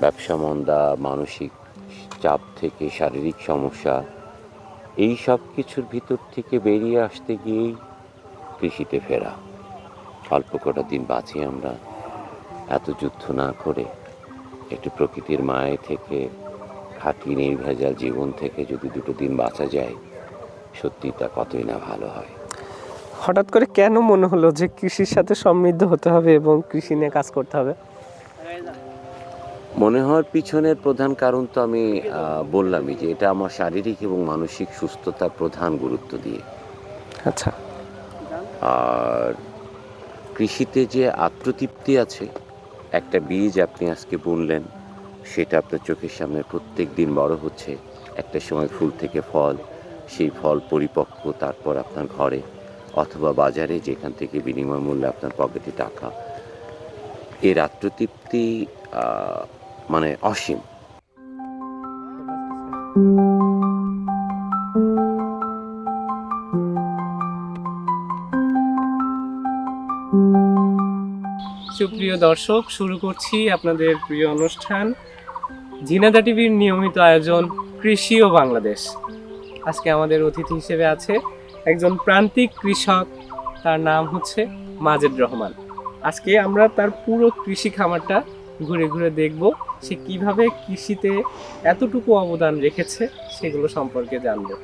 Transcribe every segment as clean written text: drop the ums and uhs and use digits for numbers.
ব্যবসা মন্দা, মানসিক চাপ থেকে শারীরিক সমস্যা, এই সব কিছুর ভিতর থেকে বেরিয়ে আসতে গিয়েই কৃষিতে ফেরা। অল্প কটা দিন বাঁচি আমরা, এত যুদ্ধ না করে একটু প্রকৃতির মায়ে থেকে, খাঁটি নির্ভেজাল জীবন থেকে যদি দুটো দিন বাঁচা যায়, সত্যি তা কতই না ভালো হয়। হঠাৎ করে কেন মনে হলো যে কৃষির সাথে সমৃদ্ধ হতে হবে এবং কৃষি নিয়ে কাজ করতে হবে? মনে হওয়ার পিছনের প্রধান কারণ তো আমি বললামই যে এটা আমার শারীরিক এবং মানসিক সুস্থতার প্রধান গুরুত্ব দিয়ে। আচ্ছা। আর কৃষিতে যে আত্মতৃপ্তি আছে, একটা বীজ আপনি আজকে বুনলেন, সেটা আপনার চোখের সামনে প্রত্যেক দিন বড় হচ্ছে, একটা সময় ফুল থেকে ফল, সেই ফল পরিপক্ক, তারপর আপনার ঘরে অথবা বাজারে, যেখান থেকে বিনিময় মূল্যে আপনার পকেটে টাকা, এর আত্মতৃপ্তি মানে অসীম। সুপ্রিয় দর্শক, শুরু করছি আপনাদের প্রিয় অনুষ্ঠান ঝিনাইদহ টিভির নিয়মিত আয়োজন কৃষি ও বাংলাদেশ। আজকে আমাদের অতিথি হিসেবে আছে একজন প্রান্তিক কৃষক, তার নাম হচ্ছে মাজেদ রহমান। আজকে আমরা তার পুরো কৃষি খামারটা ঘুরে ঘুরে দেখব, সে কিভাবে কৃষিতে এতটুকু অবদান রেখেছে সেগুলো সম্পর্কে জানবো।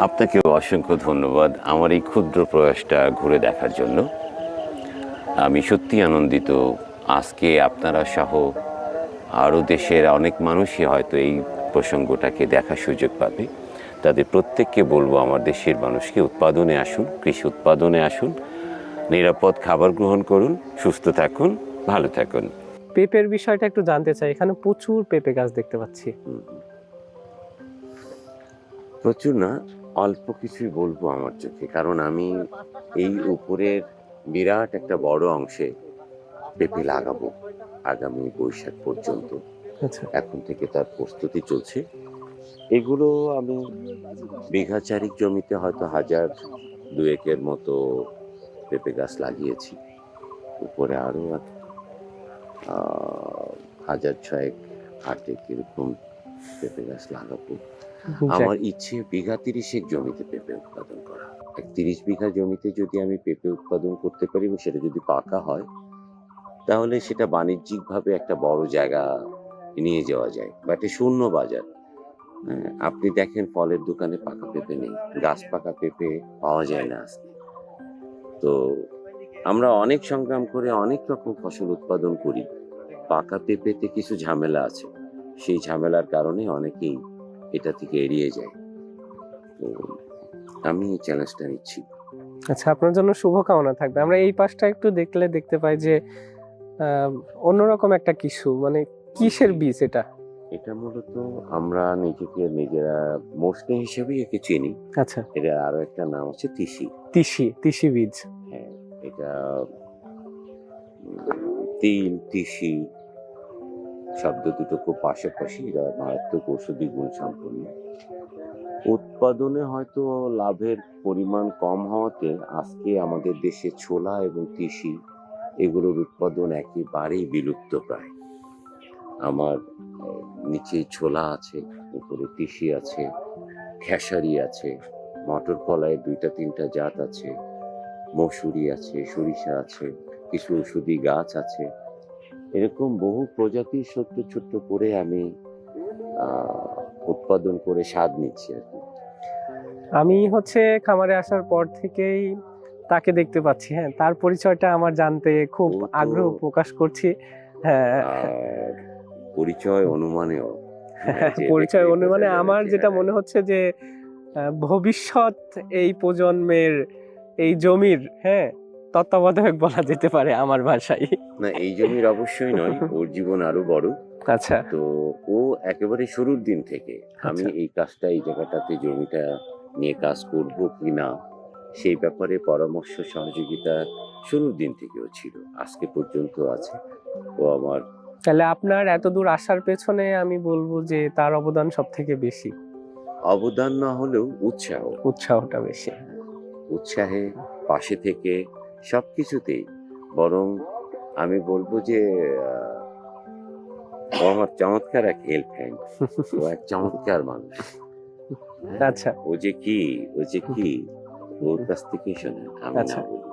আপনাকেও অসংখ্য ধন্যবাদ আমার এই ক্ষুদ্র প্রয়াসটা ঘুরে দেখার জন্য। আমি সত্যি আনন্দিত। আজকে আপনারা সহ আরও দেশের অনেক মানুষই হয়তো এই প্রসঙ্গটাকে দেখার সুযোগ পাবে। তাদের প্রত্যেককে বলবো, আমার দেশের মানুষকে উৎপাদনে আসুন, কৃষি উৎপাদনে আসুন, নিরাপদ খাবার গ্রহণ করুন, সুস্থ থাকুন, ভালো থাকুন। পেঁপের বিষয়টা একটু জানতে চাই, এখানে প্রচুর পেঁপে গাছ দেখতে পাচ্ছি। প্রচুর না, অল্প কিছুই বলবো আমার চোখে, কারণ আমি এই উপরের বিরাট একটা বড় অংশে পেঁপে লাগাবো আগামী বৈশাখ পর্যন্ত। আচ্ছা। এখন থেকে তার প্রস্তুতি চলছে। এগুলো আমি বিঘা চারিক জমিতে হয়তো 1000-2000 মতো পেঁপে গাছ লাগিয়েছি। উপরে আরো 1000-6 এরকম পেঁপে গাছ লাগাবো। আমার ইচ্ছে বিঘা 30 জমিতে পেঁপে উৎপাদন করা। 30 বিঘা জমিতে যদি আমি পেঁপে উৎপাদন করতে পারি এবং সেটা যদি পাকা হয়, তাহলে সেটা বাণিজ্যিকভাবে একটা বড় জায়গা নিয়ে যাওয়া যায়, বা একটা শূন্য বাজার। আপনি দেখেন ফলের দোকানে পাকা পেঁপে নেই, গাছ পাকা পেঁপে পাওয়া যায় না আজকে। তো আমরা অনেক সংগ্রাম করে অনেক রকম ফসল উৎপাদন করি, পাকা পেঁপেতে কিছু ঝামেলা আছে, সেই ঝামেলার কারণে অনেকেই এটা থেকে এড়িয়ে যায়। তো আমি এই চ্যালেঞ্জটা নিচ্ছি। আচ্ছা, আপনার জন্য শুভকামনা থাকবে। আমরা এই পাশটা একটু দেখলে দেখতে পাই যে অন্যরকম একটা কিছু, মানে কিসের বীজ এটা? এটা মূলত আমরা নিজেরা মসলে হিসেবে একে চিনি। আচ্ছা। এটা আরো একটা নাম আছে তিসি। তিসি বীজ। হ্যাঁ, এটা তিল, তিসি শব্দ দুটো খুব পাশাপাশি, এরা মারাত্মক ঔষধি গুণ সম্পন্ন। উৎপাদনে হয়তো লাভের পরিমাণ কম হওয়াতে আজকে আমাদের দেশে ছোলা এবং তিসি এগুলোর উৎপাদন একেবারেই বিলুপ্ত প্রায়। আমার নিচে ছোলা আছে, উপরে তিসি আছে, খেসারি আছে, মটর কলাইয়ের 2-3টা জাত আছে, মসুরি আছে, সরিষা আছে, কিছু ঔষধি গাছ আছে। এরকম বহু প্রজাতির ছোট্ট ছোট্ট করে আমি উৎপাদন করে স্বাদ নিচ্ছি আর কি। আমি হচ্ছে খামারে আসার পর থেকেই তাকে দেখতে পাচ্ছি। হ্যাঁ, তার পরিচয়টা আমার জানতে খুব আগ্রহ প্রকাশ করছি। হ্যাঁ, পরিচয় অনুমানেও পরিচয় অনুমানে আমার যেটা মনে হচ্ছে যে ভবিষ্যৎ এই প্রজন্মের এই জমির, হ্যাঁ, তত্ত্বাবধায়ক বলা যেতে পারে আমার ভাষায়। না, এই জমির অবশ্যই নয়, ওর জীবন আরো বড়। আচ্ছা। তো ও একেবারে শুরুর দিন থেকে আমি এই কাজটা, এই জায়গাটাতে জমিটা নিয়ে কাজ করব কি না, সেই ব্যাপারে পরামর্শ সহযোগিতা শুরুর দিন থেকেও ছিল, আজকে পর্যন্ত আছে। ও আমার তাহলে আপনার এত দূর আসার পেছনে আমি বলবো যে তার অবদান সব থেকে বেশি, অবদান না হলেও উৎসাহটা বেশি। উৎসাহে পাশে থেকে সবকিছুতেই, বরং আমি বলবো যে ও আমার চমৎকার এক হেল্প হ্যান্ড, ও এক চমৎকার মানুষ। আচ্ছা ও যে কি ওর কাছ থেকে শোনেন, আমি আচ্ছা। না বলি।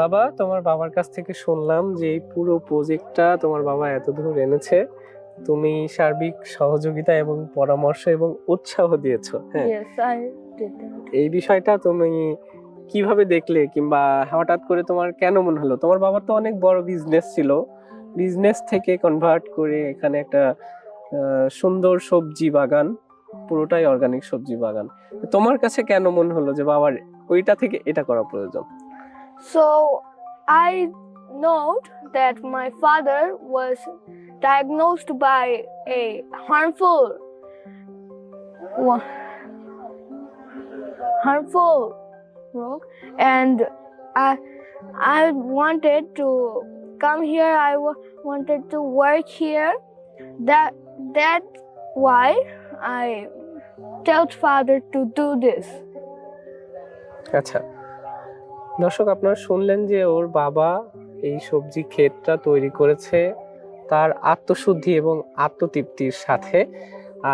বাবা, তোমার বাবার কাছ থেকে শুনলাম যে এই পুরো প্রজেক্টটা তোমার বাবা এত দূর এনেছে, তুমি সার্বিক সহযোগিতা এবং পরামর্শ এবং উৎসাহ দিয়েছো। হ্যাঁ, Yes, I did that. এই বিষয়টা তুমি কিভাবে দেখলে, কিংবা হঠাৎ করে তোমার কেন মনে হলো? তোমার বাবার তো অনেক বড় বিজনেস ছিল, বিজনেস থেকে কনভার্ট করে এখানে একটা সুন্দর সবজি বাগান, পুরোটাই অর্গানিক সবজি বাগান। তোমার কাছে কেন মনে হলো যে বাবার ওইটা থেকে এটা করা প্রয়োজন? So I note that my father was diagnosed by a harmful rogue, and I wanted to come here. I wanted to work here. That's why I told father to do this. আচ্ছা দর্শক, আপনারা শুনলেন যে ওর বাবা এই সবজি ক্ষেতটা তৈরি করেছে তার আত্মশুদ্ধি এবং আত্মতৃপ্তির সাথে।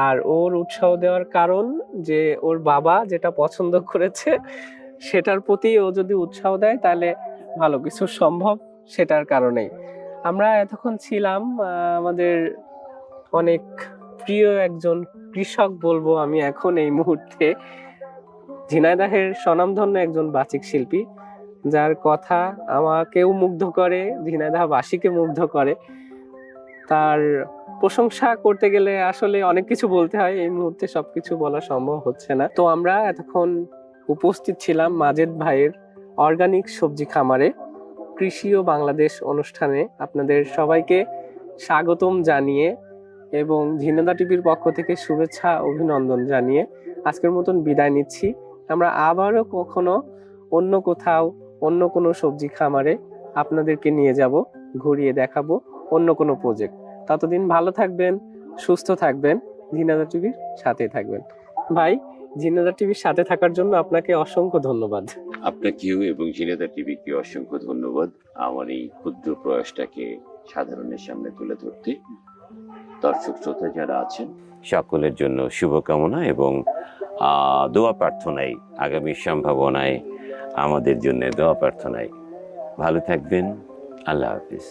আর ওর উৎসাহ দেওয়ার কারণ যে ওর বাবা যেটা পছন্দ করেছে সেটার প্রতি ও যদি উৎসাহ দেয় তাহলে ভালো কিছু সম্ভব, সেটার কারণেই। আমরা এতক্ষণ ছিলাম আমাদের অনেক প্রিয় একজন কৃষক বলবো আমি এখন এই মুহূর্তে, ঝিনাইদহের স্বনামধন্য একজন বাচিক শিল্পী, যার কথা আমাকেও মুগ্ধ করে, ঝিনাইদহবাসীকে মুগ্ধ করে। তার প্রশংসা করতে গেলে আসলে অনেক কিছু বলতে হয়, এই মুহূর্তে সবকিছু বলা সম্ভব হচ্ছে না। তো আমরা এতক্ষণ উপস্থিত ছিলাম মাজেদ ভাইয়ের অর্গানিক সবজি খামারে, কৃষি ও বাংলাদেশ অনুষ্ঠানে আপনাদের সবাইকে স্বাগতম জানিয়ে এবং ঝিনাইদহ টিভির পক্ষ থেকে শুভেচ্ছা অভিনন্দন জানিয়ে আজকের মতন বিদায় নিচ্ছি। আমরা আবারও কখনো অন্য কোথাও অন্য কোনো সবজি খামারে আপনাদেরকে নিয়ে যাব, ঘুরিয়ে দেখাবো অন্য কোনো প্রজেক্ট। ততদিন ভালো থাকবেন, সুস্থ থাকবেন, ঝিনাইদহ টিভির সাথে থাকবেন। ভাই, ঝিনাইদহ টিভির সাথে থাকার জন্য আপনাকে অসংখ্য ধন্যবাদ। আপনাকেও এবং ঝিনাইদহ টিভিকে অসংখ্য ধন্যবাদ আমার এই ক্ষুদ্র প্রয়াসটাকে সাধারণের সামনে তুলে ধরতে। দর্শক শ্রোতা যারা আছেন সকলের জন্য শুভকামনা এবং দোয়া প্রার্থনায়, আগামী সম্ভাবনায় আমাদের জন্য দোয়া প্রার্থনায়। ভালো থাকবেন, আল্লাহ হাফিজ।